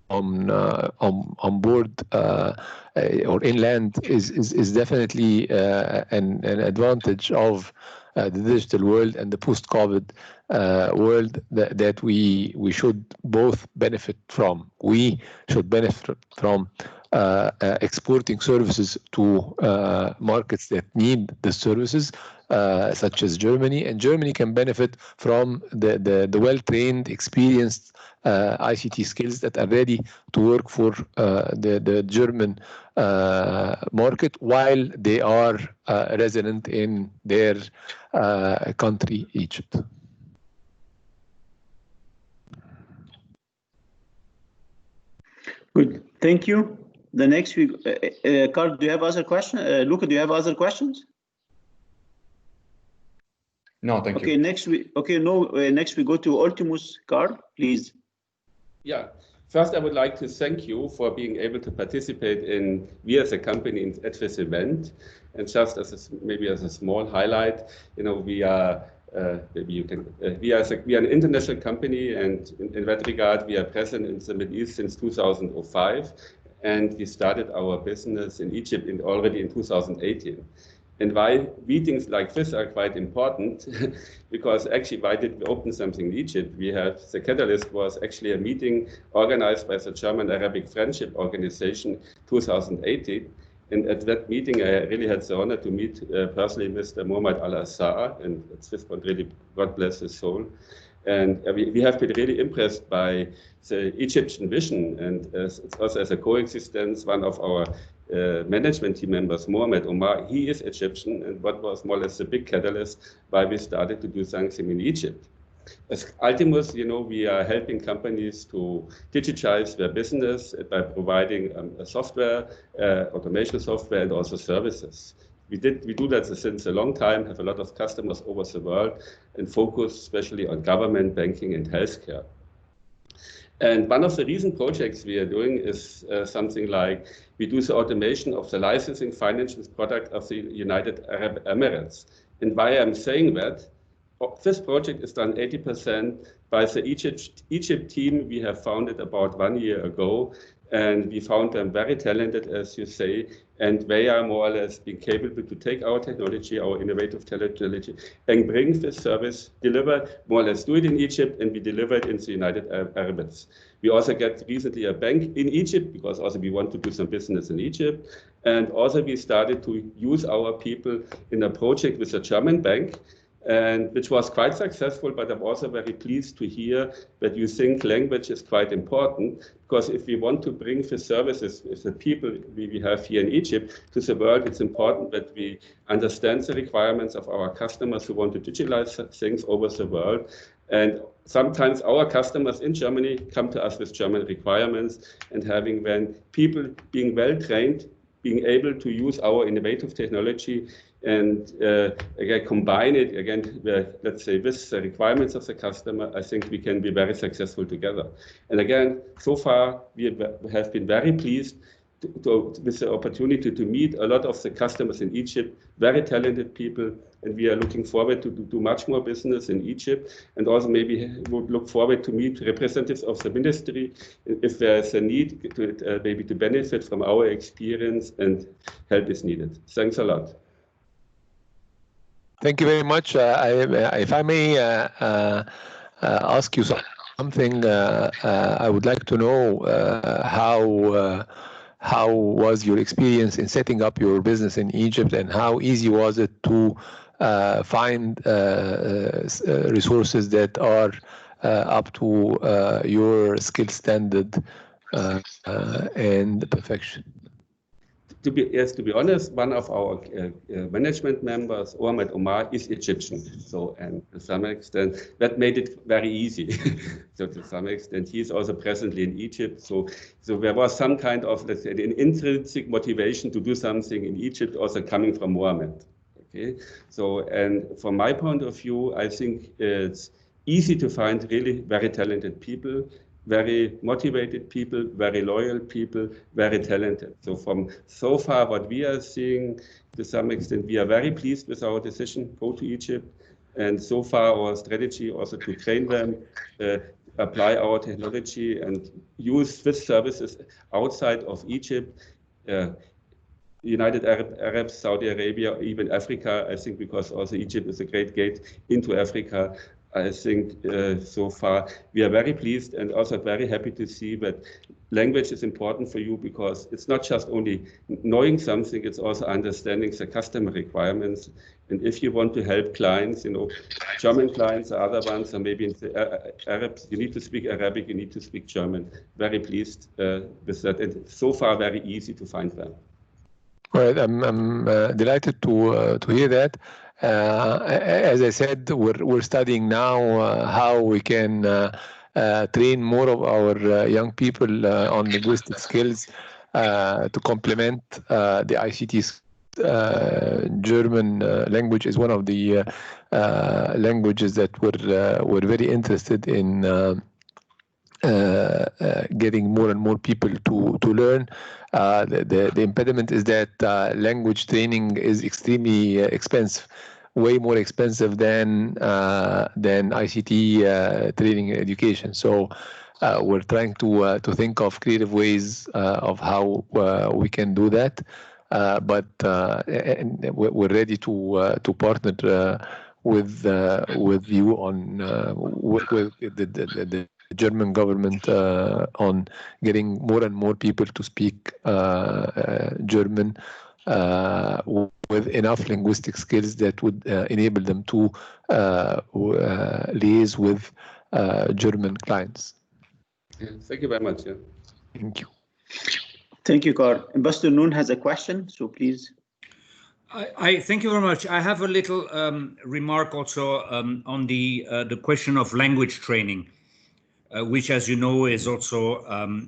Speaker 3: on board or inland is definitely an advantage of the digital world and the post-COVID world that we should both benefit from. We should benefit from exporting services to markets that need the services, such as Germany, and Germany can benefit from the well-trained, experienced ICT skills that are ready to work for the German market while they are resident in their country, Egypt.
Speaker 1: Good, thank you. The next week, Carl, do you have other questions? Luca, do you have other questions?
Speaker 8: No, thank you.
Speaker 1: Okay, next week. Okay, no. Next we go to Ultimus. Carl, please.
Speaker 9: Yeah. First, I would like to thank you for being able to participate in we as a company at this event. And just as maybe as a small highlight, you know, we are maybe you can we are an international company, and in that regard, we are present in the Middle East since 2005, and we started our business in Egypt already in 2018. And why meetings like this are quite important, because actually why did we open something in Egypt? We had, the catalyst was actually a meeting organized by the German Arabic Friendship Organization 2018. And at that meeting, I really had the honor to meet personally Mr. Ahmed Alab, and at this point, really, God bless his soul. And we have been really impressed by the Egyptian vision, and it's also as a coexistence, one of our management team members, Mohamed Omar, he is Egyptian, and what was more or less the big catalyst why we started to do something in Egypt. As Ultimus, you know, we are helping companies to digitize their business by providing software, automation software, and also services. We do that since a long time, have a lot of customers over the world, and focus especially on government, banking, and healthcare. And one of the recent projects we are doing is something like we do the automation of the licensing financial product of the United Arab Emirates. And why I'm saying that, this project is done 80% by the Egypt team we have founded about 1 year ago. And we found them very talented, as you say, and they are more or less being capable to take our technology, our innovative technology, and bring this service, deliver, more or less do it in Egypt, and we deliver it in the United Arab Emirates. We also get recently a bank in Egypt, because also we want to do some business in Egypt. And also we started to use our people in a project with a German bank, and which was quite successful, but I'm also very pleased to hear that you think language is quite important, because if we want to bring the services, if the people we have here in Egypt to the world, it's important that we understand the requirements of our customers who want to digitalize things over the world. And sometimes our customers in Germany come to us with German requirements, and having then people being well trained, being able to use our innovative technology and again, combine it again, let's say, with the requirements of the customer, I think we can be very successful together. And again, so far, we have been very pleased with the opportunity to meet a lot of the customers in Egypt, very talented people, and we are looking forward to do much more business in Egypt, and also maybe would look forward to meet representatives of the ministry if there's a need to maybe to benefit from our experience, and help is needed. Thanks a lot.
Speaker 3: Thank you very much. If I may ask you something, I would like to know how was your experience in setting up your business in Egypt, and how easy was it to find resources that are up to your skill standard and perfection?
Speaker 9: To be honest, one of our management members, Ahmed Omar, is Egyptian. So, and to some extent, that made it very easy. So to some extent, he is also presently in Egypt. So there was some kind of, let's say, an intrinsic motivation to do something in Egypt, also coming from Mohammed. Okay. So, and from my point of view, I think it's easy to find really very talented people, very motivated people, very loyal people, very talented. So far, what we are seeing, to some extent, we are very pleased with our decision, go to Egypt. And so far, our strategy also to train them, apply our technology, and use Swiss services outside of Egypt. United Arab, Saudi Arabia, even Africa, I think, because also Egypt is a great gate into Africa. I think so far we are very pleased and also very happy to see that language is important for you, because it's not just only knowing something, it's also understanding the customer requirements. And if you want to help clients, you know, German clients or other ones, or maybe in the Arabs, you need to speak Arabic, you need to speak German. Very pleased with that. And so far very easy to find them.
Speaker 3: Right, I'm delighted to hear that. As I said, we're studying now how we can train more of our young people on linguistic skills to complement the ICT. German language is one of the languages that we're very interested in getting more and more people to learn. The impediment is that language training is extremely expensive, way more expensive than ICT training education. So we're trying to think of creative ways of how we can do that. But we're ready to partner with you on with the German government on getting more and more people to speak German with enough linguistic skills that would enable them to liaise with German clients.
Speaker 9: Yeah, thank you very much. Yeah.
Speaker 3: Thank you.
Speaker 1: Thank you, Carl. Ambassador Noon has a question, so please.
Speaker 2: I thank you very much. I have a little remark also on the question of language training, which, as you know, is also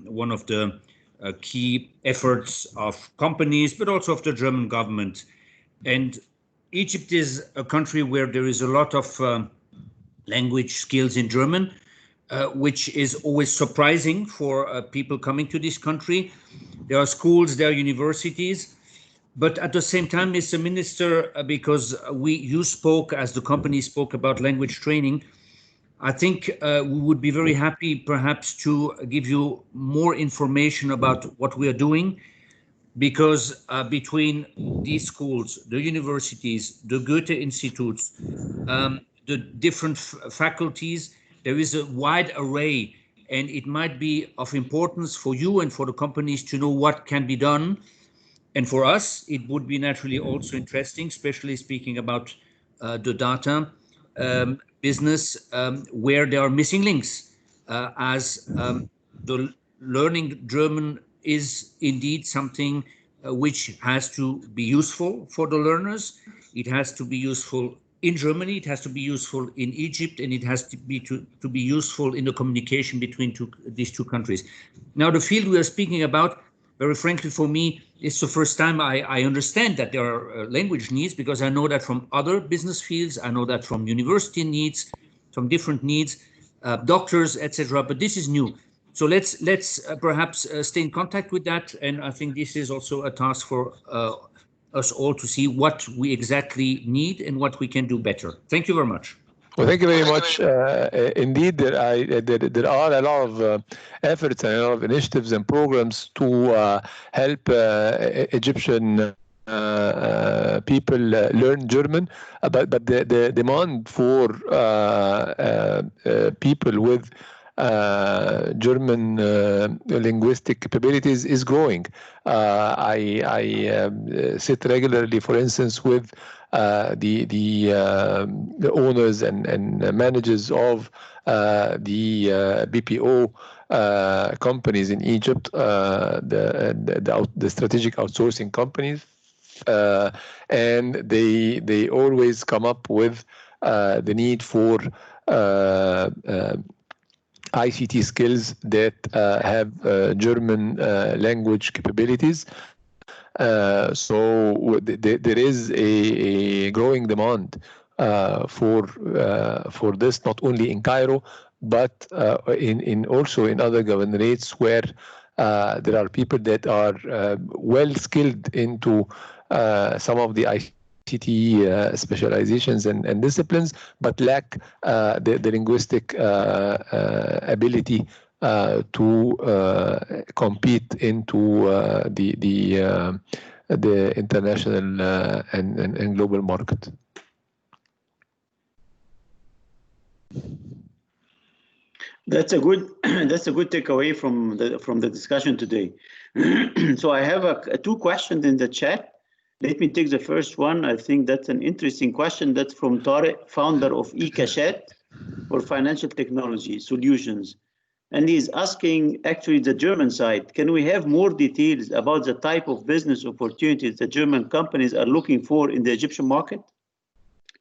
Speaker 2: one of the key efforts of companies, but also of the German government. And Egypt is a country where there is a lot of language skills in German, which is always surprising for people coming to this country. There are schools, there are universities, but at the same time, Mr. Minister, because you spoke, as the company spoke, about language training, I think we would be very happy perhaps to give you more information about what we are doing, because between these schools, the universities, the Goethe Institutes, the different faculties, there is a wide array, and it might be of importance for you and for the companies to know what can be done. And for us, it would be naturally also interesting, especially speaking about the data business, where there are missing links, as the learning German is indeed something which has to be useful for the learners. It has to be useful in Germany, it has to be useful in Egypt, and it has to be useful in the communication between these two countries. Now, the field we are speaking about, very frankly, for me, it's the first time I understand that there are language needs, because I know that from other business fields, I know that from university needs, from different needs, doctors, etc. But this is new. So let's perhaps stay in contact with that. And I think this is also a task for us all to see what we exactly need and what we can do better. Thank you very much.
Speaker 3: Well, thank you very much. Indeed, there are a lot of efforts and a lot of initiatives and programs to help Egyptian people learn German, but the demand for people with German linguistic capabilities is growing. I sit regularly, for instance, with the owners and managers of the BPO companies in Egypt, the strategic outsourcing companies, and they always come up with the need for ICT skills that have German language capabilities. So there is a growing demand for this, not only in Cairo, but in also in other governorates where there are people that are well skilled into some of the ICT specializations and disciplines, but lack the linguistic ability to compete into the international and global market.
Speaker 1: That's a good takeaway from the discussion today. So I have two questions in the chat. Let me take the first one. I think that's an interesting question. That's from Tarek, founder of eCashat for Financial Technology Solutions. And he's asking, actually, the German side, can we have more details about the type of business opportunities the German companies are looking for in the Egyptian market?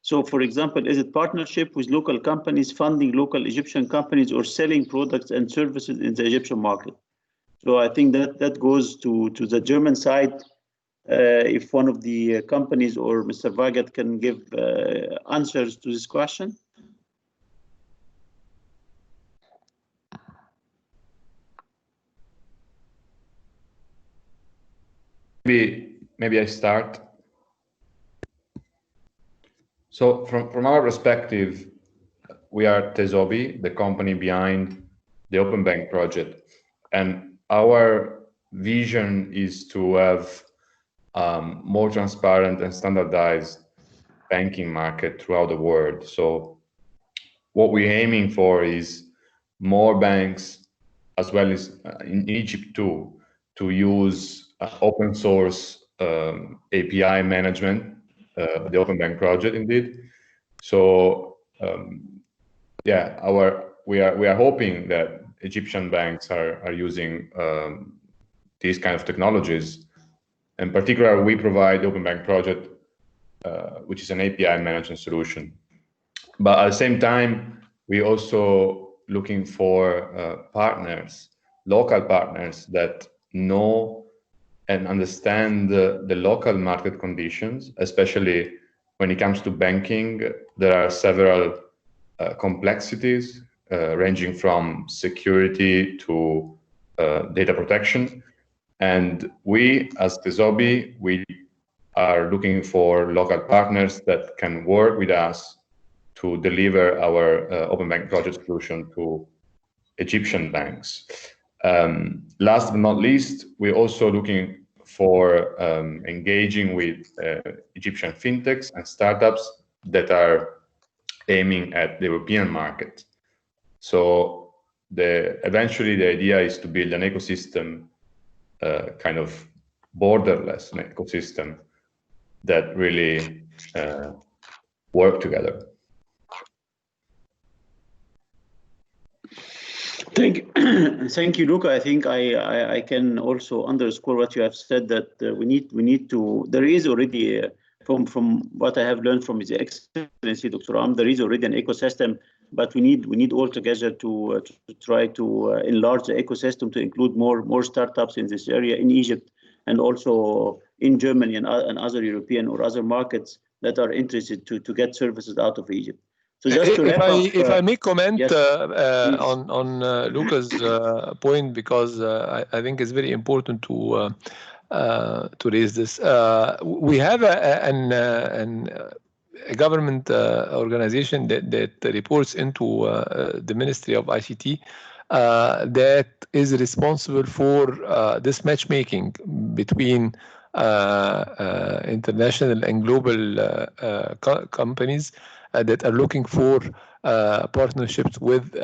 Speaker 1: So, for example, is it partnership with local companies, funding local Egyptian companies, or selling products and services in the Egyptian market? So I think that goes to the German side. If one of the companies or Mr. Vagat can give answers to this question.
Speaker 8: Maybe I start. So from our perspective, we are Tezobi, the company behind the Open Bank project, and our vision is to have more transparent and standardized banking market throughout the world. So what we're aiming for is more banks, as well as in Egypt too, to use open source API management, the Open Bank project indeed. So yeah, we are hoping that Egyptian banks are using these kind of technologies. In particular, we provide the Open Bank project, which is an API management solution. But at the same time, we're also looking for partners, local partners that know and understand the local market conditions, especially when it comes to banking. There are several complexities ranging from security to data protection. And we, as Tezobi, we are looking for local partners that can work with us to deliver our Open Bank project solution to Egyptian banks. Last but not least, we're also looking for engaging with Egyptian fintechs and startups that are aiming at the European market. So eventually the idea is to build an ecosystem, kind of borderless ecosystem that really work together.
Speaker 1: Thank you, Luca. I think I can also underscore what you have said, that we need to. There is already, from what I have learned from His Excellency Dr. Amr, there is already an ecosystem, but we need all together to try to enlarge the ecosystem to include more startups in this area in Egypt and also in Germany and other European or other markets that are interested to get services out of Egypt. So just to wrap up,
Speaker 3: if I may comment,
Speaker 1: yes,
Speaker 3: on Luca's point, because I think it's very important to raise this. We have a government organization that reports into the Ministry of ICT that is responsible for this matchmaking between international and global companies that are looking for partnerships with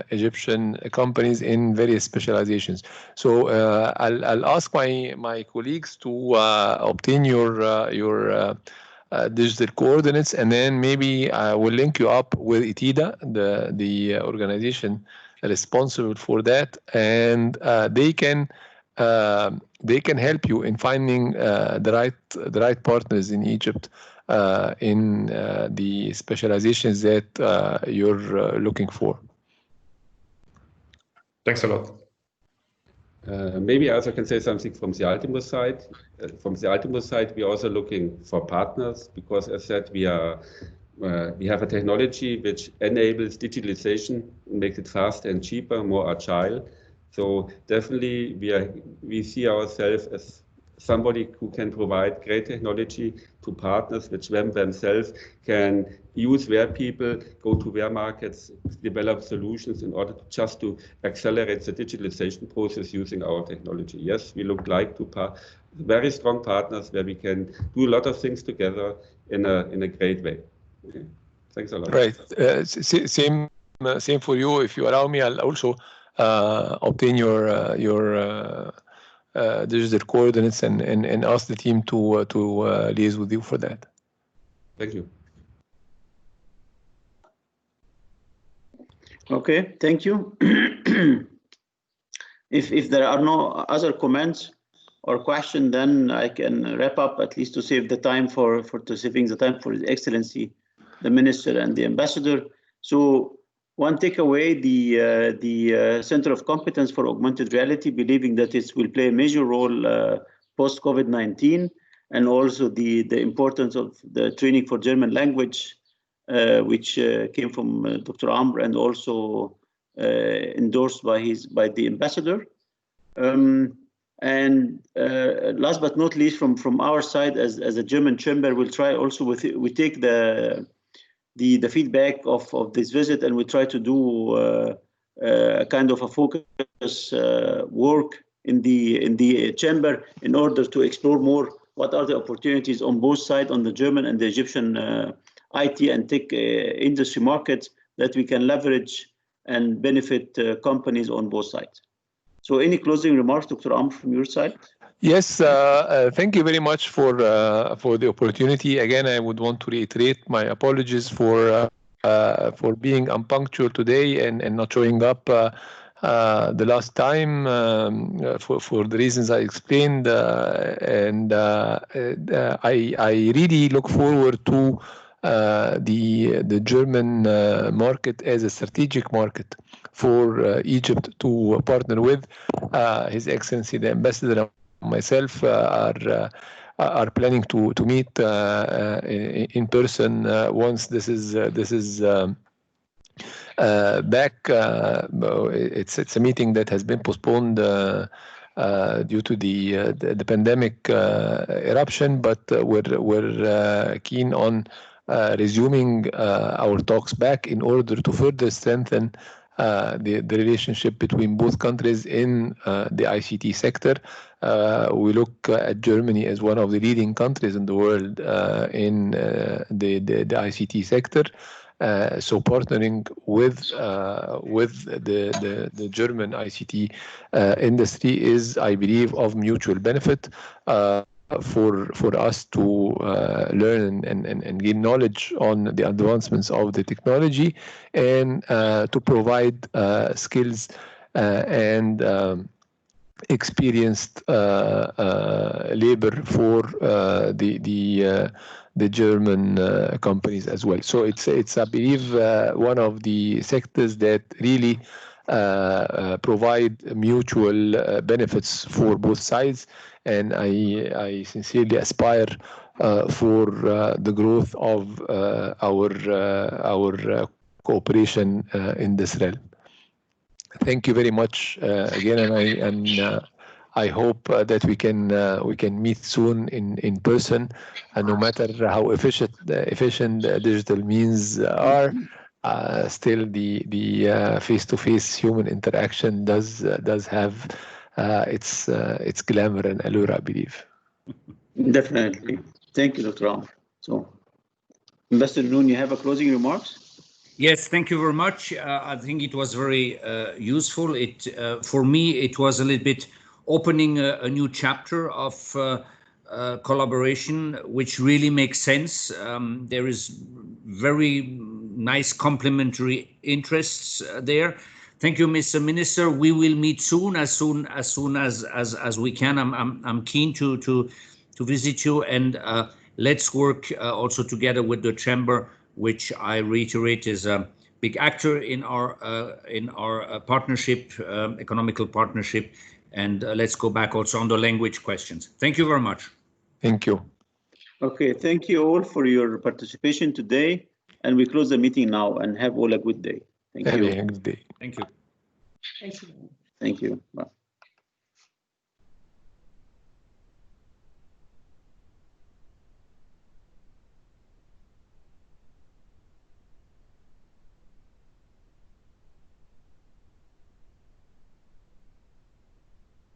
Speaker 3: Egyptian companies in various specializations. So I'll ask my colleagues to obtain your digital coordinates, and then maybe I will link you up with ITIDA, the organization responsible for that, and they can help you in finding the right partners in Egypt in the specializations that you're looking for.
Speaker 8: Thanks a lot.
Speaker 9: Maybe I also can say something from the Ultimo side. From the Ultimo side, we're also looking for partners because, as said, we have a technology which enables digitalization, makes it faster and cheaper, more agile. So definitely we see ourselves as somebody who can provide great technology to partners which themselves can use their people, go to their markets, develop solutions in order just to accelerate the digitalization process using our technology. Yes, we look like to very strong partners where we can do a lot of things together in a great way. Okay. Thanks a lot.
Speaker 3: Right. Same for you. If you allow me, I'll also obtain your digital coordinates and ask the team to liaise with you for that.
Speaker 9: Thank you.
Speaker 1: Okay, thank you. If there are no other comments or questions, then I can wrap up, at least to save the time for saving the time for His Excellency, the Minister and the Ambassador. So one takeaway, the Center of Competence for Augmented Reality, believing that it will play a major role post-COVID-19, and also the importance of the training for German language, which came from Dr. Amr and also endorsed by the Ambassador. And last but not least, from our side as a German chamber, we'll try also we take the feedback of this visit, and we try to do a kind of a focus work in the chamber in order to explore more what are the opportunities on both sides, on the German and the Egyptian IT and tech industry markets, that we can leverage and benefit companies on both sides. So any closing remarks, Dr. Amr, from your side?
Speaker 3: Yes, thank you very much for the opportunity. Again, I would want to reiterate my apologies for being unpunctual today and not showing up the last time for the reasons I explained. And I really look forward to the German market as a strategic market for Egypt to partner with. His Excellency the Ambassador and myself are planning to meet in person once this is back. It's a meeting that has been postponed due to the pandemic eruption, but we're keen on resuming our talks back in order to further strengthen the relationship between both countries in the ICT sector. We look at Germany as one of the leading countries in the world in the ICT sector. So partnering with the German ICT industry is, I believe, of mutual benefit for us to learn and gain knowledge on the advancements of the technology, and to provide skills and experienced labor for the German companies as well. So it's I believe one of the sectors that really provide mutual benefits for both sides, and I sincerely aspire for the growth of our cooperation in this realm. Thank you very much again, and I hope that we can meet soon in person, and no matter how efficient digital means are, still the face-to-face human interaction does have its glamour and allure, I believe.
Speaker 1: Definitely. Thank you, Dr. Amr. So, Ambassador Noon, you have a closing remarks?
Speaker 2: Yes, thank you very much. I think it was very useful. For me, it was a little bit opening a new chapter of collaboration, which really makes sense. There is very nice complementary interests there. Thank you, Mr. Minister. We will meet soon as we can. I'm keen to visit you, and let's work also together with the Chamber, which I reiterate is a big actor in our partnership, economical partnership. And let's go back also on the language questions. Thank you very much.
Speaker 3: Thank you.
Speaker 1: Okay, thank you all for your participation today. And we close the meeting now, and have all a good day. Thank you.
Speaker 3: Have a good day.
Speaker 2: Thank you.
Speaker 5: Thank you.
Speaker 1: Thank you. Bye.